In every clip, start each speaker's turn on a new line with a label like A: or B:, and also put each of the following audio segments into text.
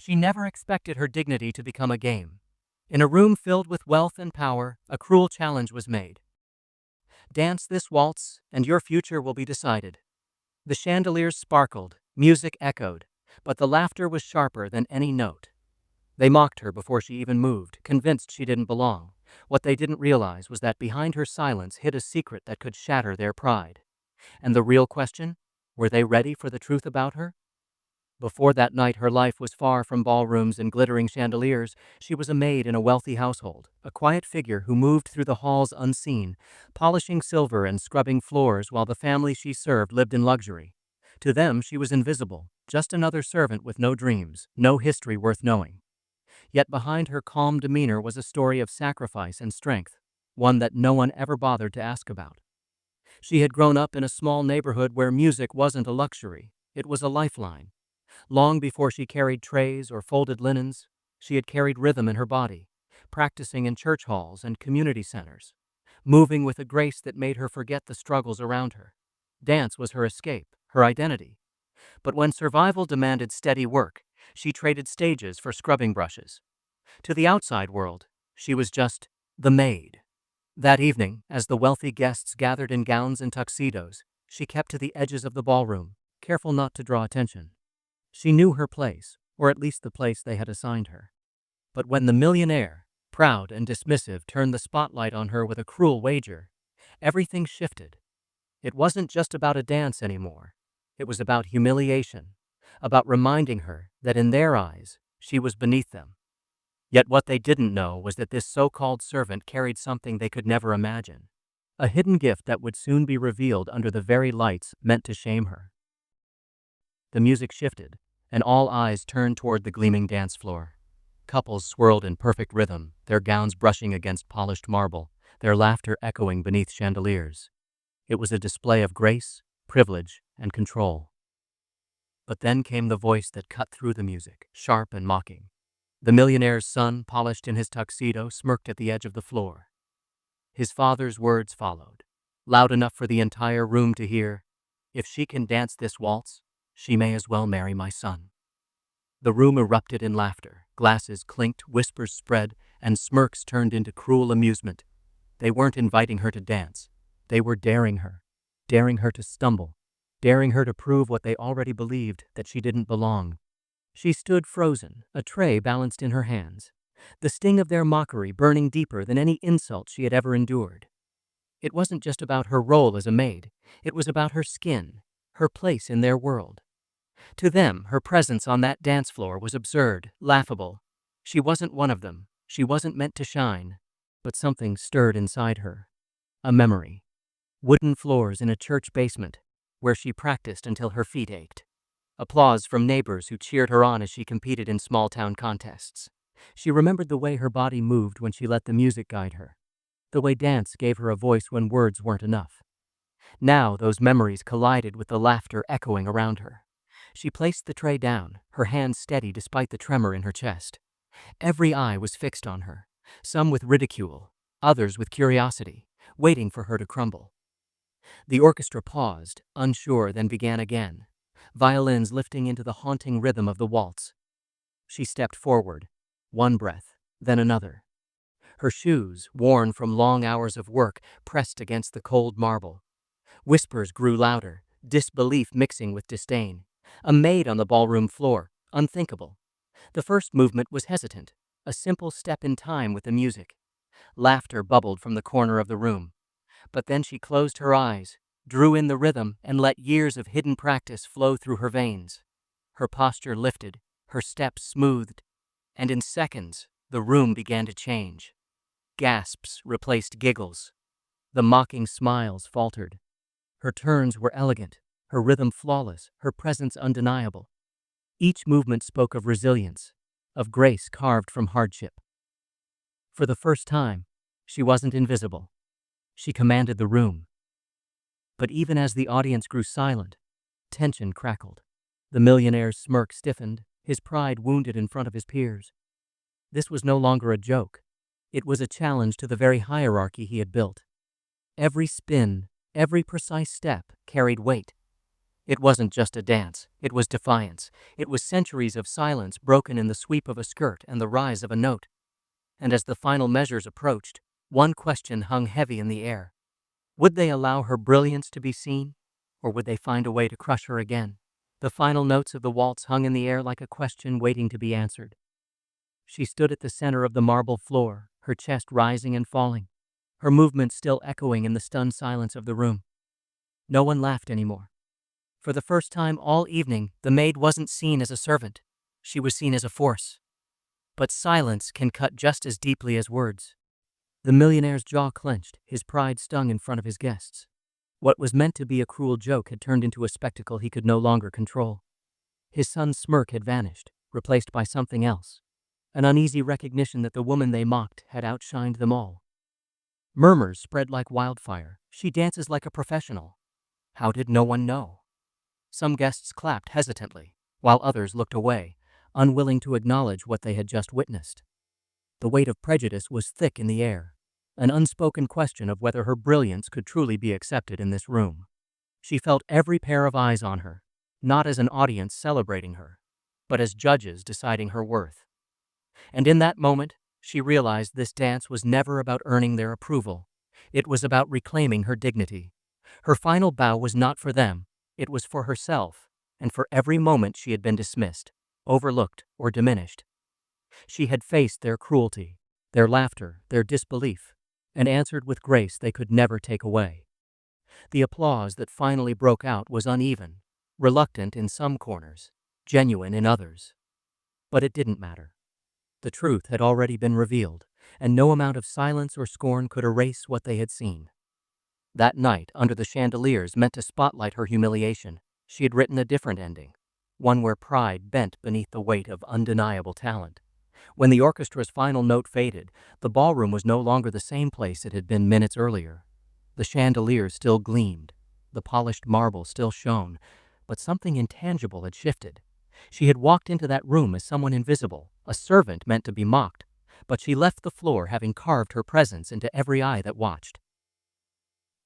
A: She never expected her dignity to become a game. In a room filled with wealth and power, a cruel challenge was made. Dance this waltz, and your future will be decided. The chandeliers sparkled, music echoed, but the laughter was sharper than any note. They mocked her before she even moved, convinced she didn't belong. What they didn't realize was that behind her silence hid a secret that could shatter their pride. And the real question? Were they ready for the truth about her? Before that night, her life was far from ballrooms and glittering chandeliers. She was a maid in a wealthy household, a quiet figure who moved through the halls unseen, polishing silver and scrubbing floors while the family she served lived in luxury. To them, she was invisible, just another servant with no dreams, no history worth knowing. Yet behind her calm demeanor was a story of sacrifice and strength, one that no one ever bothered to ask about. She had grown up in a small neighborhood where music wasn't a luxury, it was a lifeline. Long before she carried trays or folded linens, she had carried rhythm in her body, practicing in church halls and community centers, moving with a grace that made her forget the struggles around her. Dance was her escape, her identity. But when survival demanded steady work, she traded stages for scrubbing brushes. To the outside world, she was just the maid. That evening, as the wealthy guests gathered in gowns and tuxedos, she kept to the edges of the ballroom, careful not to draw attention. She knew her place, or at least the place they had assigned her. But when the millionaire, proud and dismissive, turned the spotlight on her with a cruel wager, everything shifted. It wasn't just about a dance anymore. It was about humiliation, about reminding her that in their eyes, she was beneath them. Yet what they didn't know was that this so-called servant carried something they could never imagine, a hidden gift that would soon be revealed under the very lights meant to shame her. The music shifted, and all eyes turned toward the gleaming dance floor. Couples swirled in perfect rhythm, their gowns brushing against polished marble, their laughter echoing beneath chandeliers. It was a display of grace, privilege, and control. But then came the voice that cut through the music, sharp and mocking. The millionaire's son, polished in his tuxedo, smirked at the edge of the floor. His father's words followed, loud enough for the entire room to hear, "If she can dance this waltz, she may as well marry my son." The room erupted in laughter. Glasses clinked, whispers spread, and smirks turned into cruel amusement. They weren't inviting her to dance. They were daring her to stumble, daring her to prove what they already believed, that she didn't belong. She stood frozen, a tray balanced in her hands, the sting of their mockery burning deeper than any insult she had ever endured. It wasn't just about her role as a maid. It was about her skin, her place in their world. To them, her presence on that dance floor was absurd, laughable. She wasn't one of them. She wasn't meant to shine. But something stirred inside her. A memory. Wooden floors in a church basement, where she practiced until her feet ached. Applause from neighbors who cheered her on as she competed in small-town contests. She remembered the way her body moved when she let the music guide her. The way dance gave her a voice when words weren't enough. Now those memories collided with the laughter echoing around her. She placed the tray down, her hands steady despite the tremor in her chest. Every eye was fixed on her, some with ridicule, others with curiosity, waiting for her to crumble. The orchestra paused, unsure, then began again, violins lifting into the haunting rhythm of the waltz. She stepped forward, one breath, then another. Her shoes, worn from long hours of work, pressed against the cold marble. Whispers grew louder, disbelief mixing with disdain. A maid on the ballroom floor, unthinkable. The first movement was hesitant, a simple step in time with the music. Laughter bubbled from the corner of the room. But then she closed her eyes, drew in the rhythm, and let years of hidden practice flow through her veins. Her posture lifted, her steps smoothed, and in seconds, the room began to change. Gasps replaced giggles. The mocking smiles faltered. Her turns were elegant, her rhythm flawless, her presence undeniable. Each movement spoke of resilience, of grace carved from hardship. For the first time, she wasn't invisible. She commanded the room. But even as the audience grew silent, tension crackled. The millionaire's smirk stiffened, his pride wounded in front of his peers. This was no longer a joke. It was a challenge to the very hierarchy he had built. Every spin, every precise step carried weight. It wasn't just a dance, it was defiance. It was centuries of silence broken in the sweep of a skirt and the rise of a note. And as the final measures approached, one question hung heavy in the air. Would they allow her brilliance to be seen, or would they find a way to crush her again? The final notes of the waltz hung in the air like a question waiting to be answered. She stood at the center of the marble floor, her chest rising and falling, her movements still echoing in the stunned silence of the room. No one laughed anymore. For the first time all evening, the maid wasn't seen as a servant. She was seen as a force. But silence can cut just as deeply as words. The millionaire's jaw clenched, his pride stung in front of his guests. What was meant to be a cruel joke had turned into a spectacle he could no longer control. His son's smirk had vanished, replaced by something else. An uneasy recognition that the woman they mocked had outshined them all. Murmurs spread like wildfire. She dances like a professional. How did no one know? Some guests clapped hesitantly, while others looked away, unwilling to acknowledge what they had just witnessed. The weight of prejudice was thick in the air, an unspoken question of whether her brilliance could truly be accepted in this room. She felt every pair of eyes on her, not as an audience celebrating her, but as judges deciding her worth. And in that moment, she realized this dance was never about earning their approval. It was about reclaiming her dignity. Her final bow was not for them, it was for herself, and for every moment she had been dismissed, overlooked, or diminished. She had faced their cruelty, their laughter, their disbelief, and answered with grace they could never take away. The applause that finally broke out was uneven, reluctant in some corners, genuine in others. But it didn't matter. The truth had already been revealed, and no amount of silence or scorn could erase what they had seen. That night, under the chandeliers meant to spotlight her humiliation, she had written a different ending, one where pride bent beneath the weight of undeniable talent. When the orchestra's final note faded, the ballroom was no longer the same place it had been minutes earlier. The chandeliers still gleamed, the polished marble still shone, but something intangible had shifted. She had walked into that room as someone invisible, a servant meant to be mocked, but she left the floor having carved her presence into every eye that watched.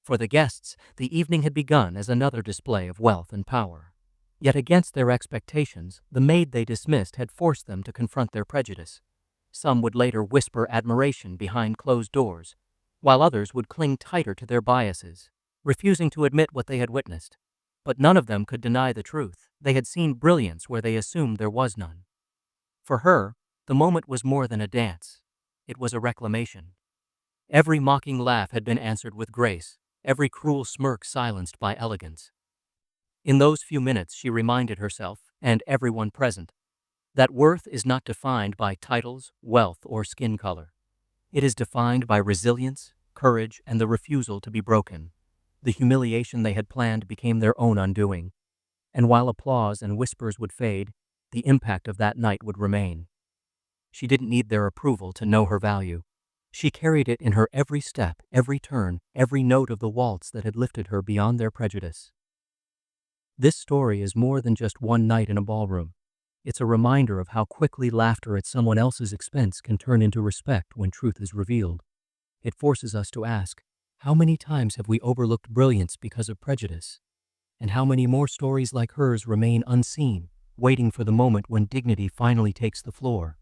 A: For the guests, the evening had begun as another display of wealth and power. Yet against their expectations, the maid they dismissed had forced them to confront their prejudice. Some would later whisper admiration behind closed doors, while others would cling tighter to their biases, refusing to admit what they had witnessed. But none of them could deny the truth. They had seen brilliance where they assumed there was none. For her, the moment was more than a dance. It was a reclamation. Every mocking laugh had been answered with grace, every cruel smirk silenced by elegance. In those few minutes she reminded herself, and everyone present, that worth is not defined by titles, wealth, or skin color. It is defined by resilience, courage, and the refusal to be broken. The humiliation they had planned became their own undoing, and while applause and whispers would fade, the impact of that night would remain. She didn't need their approval to know her value. She carried it in her every step, every turn, every note of the waltz that had lifted her beyond their prejudice. This story is more than just one night in a ballroom. It's a reminder of how quickly laughter at someone else's expense can turn into respect when truth is revealed. It forces us to ask, how many times have we overlooked brilliance because of prejudice? And how many more stories like hers remain unseen, waiting for the moment when dignity finally takes the floor?